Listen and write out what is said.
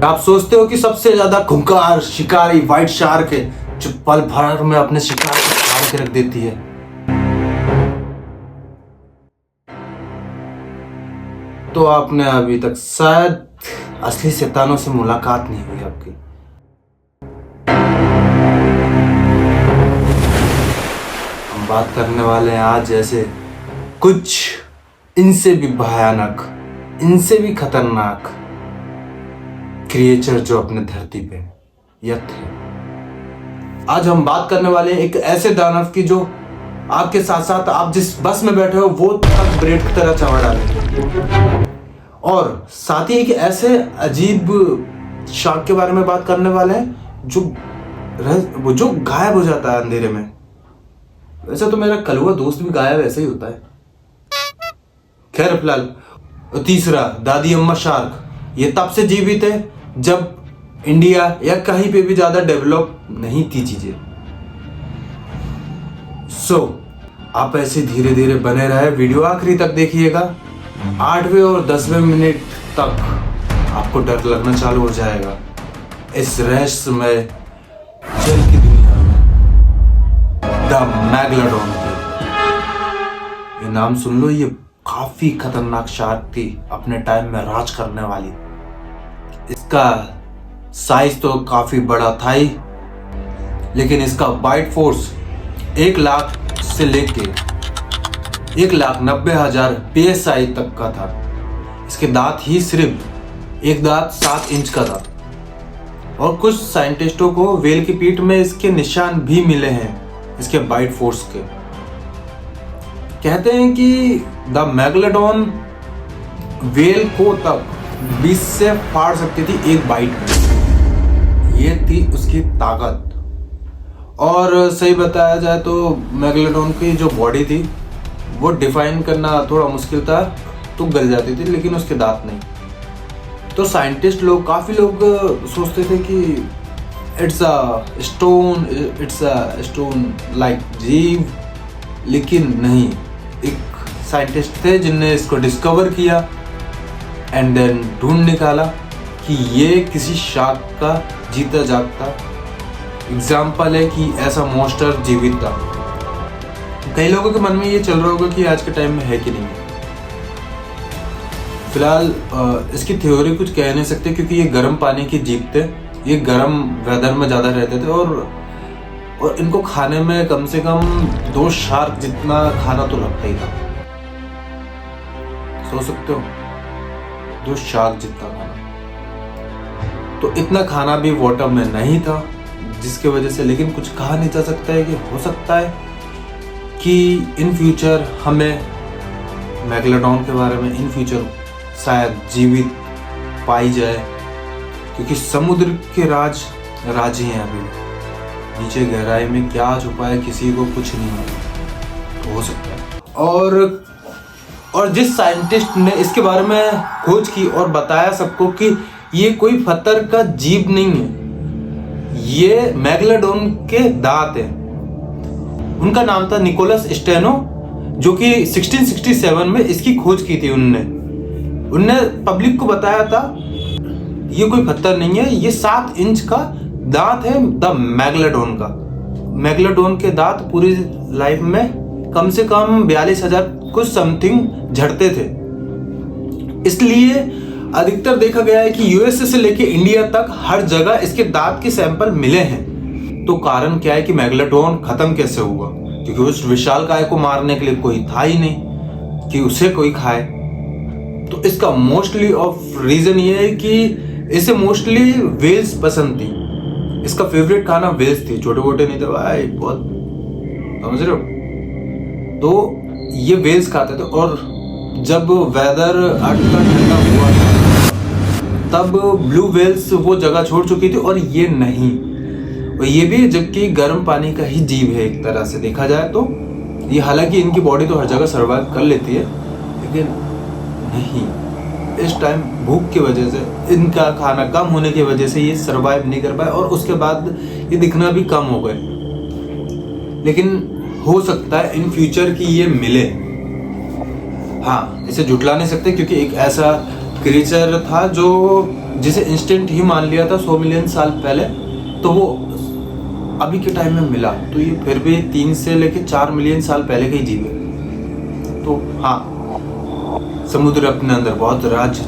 आप सोचते हो कि सबसे ज्यादा खूंखार शिकारी व्हाइट शार्क है जो पल भर में अपने शिकार को फाड़ के रख देती है। तो आपने अभी तक शायद असली शैतानों से मुलाकात नहीं हुई आपकी। हम बात करने वाले हैं आज ऐसे कुछ इनसे भी भयानक, इनसे भी खतरनाक क्रिएचर जो अपने धरती पे यथ है। आज हम बात करने वाले हैं एक ऐसे दानव की जो आपके साथ साथ आप जिस बस में बैठे हो वो तक ब्रेड की तरह चमड़ डाले। और साथ ही एक ऐसे अजीब शार्क के बारे में बात करने वाले हैं जो गायब हो जाता है अंधेरे में। वैसे तो मेरा कलुआ दोस्त भी गायब ऐसे ही होता है। खैर फिलहाल तीसरा दादी अम्मा शार्क, ये तब से जीवित है जब इंडिया या कहीं पे भी ज्यादा डेवलप नहीं थी चीजें। आप ऐसे धीरे धीरे बने रहे, वीडियो आखिरी तक देखिएगा। 8वें और 10वें मिनट तक आपको डर लगना चालू हो जाएगा इस रहस्यमय जल की दुनिया में, द मैगलाडोन की। ये नाम सुन लो, ये काफी खतरनाक शार्क थी, अपने टाइम में राज करने वाली। इसका साइज तो काफी बड़ा था ही, लेकिन इसका बाइट फोर्स 1 लाख से लेके 1,90,000 PSI तक का था। इसके दांत ही सिर्फ एक दांत 7 इंच का था। और कुछ साइंटिस्टों को वेल की पीठ में इसके निशान भी मिले हैं इसके बाइट फोर्स के। कहते हैं कि द मैगलाडोन वेल को तक 20 से फाड़ सकती थी एक बाइट में। ये थी उसकी ताकत। और सही बताया जाए तो मैगलाडोन की जो बॉडी थी वो डिफाइन करना थोड़ा मुश्किल था, तो गल जाती थी, लेकिन उसके दांत नहीं। तो साइंटिस्ट लोग, काफी लोग सोचते थे कि इट्स अ स्टोन लाइक जीव, लेकिन नहीं। एक साइंटिस्ट थे जिनने इसको डिस्कवर किया एंड देन ढूंढ निकाला कि ये किसी शार्क का जीता जागता एग्जाम्पल है कि ऐसा मॉन्स्टर जीवित था। कई लोगों के मन में ये चल रहा होगा कि आज के टाइम में है कि नहीं। फिलहाल इसकी थ्योरी कुछ कह नहीं सकते, क्योंकि ये गर्म पानी के जीव थे। ये गर्म वेदर में ज़्यादा रहते थे और इनको खाने में कम से कम 2 शार्क जितना खाना तो लगता ही था। सोच सकते हो, 2 शार्क जितना खाना। तो इतना खाना भी वाटर में नहीं था, जिसके वजह से, लेकिन कुछ कहा नहीं जा सकता है कि हो सकता है कि इन फ्यूचर हमें मैगलाडोन के बारे में इन फ्यूचर शायद जीवित पाई जाए, क्योंकि समुद्र के राज ही हैं अभी। नीचे गहराई में क्या छुपा है किसी को कुछ नहीं मालूम, तो हो सकता है। और जिस साइंटिस्ट ने इसके बारे में खोज की और बताया सबको कि ये कोई पत्थर का जीव नहीं है, ये मैगलाडोन के दांत हैं, उनका नाम था निकोलस स्टेनो, जो कि 1667 में इसकी खोज की थी। उनने पब्लिक को बताया था ये कोई पत्थर नहीं है, ये 7 इंच का दांत है द मैगलाडोन का। मैगलाडोन के दांत पूरी लाइफ में कम से कम 42,000 कुछ समथिंग झड़ते थे। इसलिए अधिकतर देखा गया है कि यूएसए से लेके इंडिया तक हर जगह इसके दांत के सैंपल मिले हैं। तो कारण क्या है कि मैगलाडोन खत्म कैसे हुआ? क्योंकि उस विशालकाय को मारने के लिए कोई था ही नहीं कि उसे कोई खाए। तो इसका मोस्टली ऑफ रीजन ये है कि इसे मोस्टली वेल्स पसंद थी। इसका फेवरेट खाना वेल्स थी, छोटे मोटे नहीं थे भाई, बहुत, समझ रहे हो? तो ये वेल्स खाते थे। और जब वेदर ठंडा हुआ तब ब्लू वेल्स वो जगह छोड़ चुकी थी और ये नहीं। और ये भी जबकि गर्म पानी का ही जीव है एक तरह से देखा जाए तो। ये हालांकि इनकी बॉडी तो हर जगह सर्वाइव कर लेती है, लेकिन नहीं, इस टाइम भूख की वजह से, इनका खाना कम होने की वजह से ये सर्वाइव नहीं कर पाए और उसके बाद ये दिखना भी कम हो गए। लेकिन हो सकता है इन फ्यूचर की ये मिले। हाँ, इसे झुठला नहीं सकते, क्योंकि एक ऐसा क्रीचर था जो जिसे इंस्टेंट ही मान लिया था 100 मिलियन साल पहले, तो वो अभी के टाइम में मिला, तो ये फिर भी 3 से लेके 4 मिलियन साल पहले के ही जीव है। तो हाँ, समुद्र अपने अंदर बहुत राज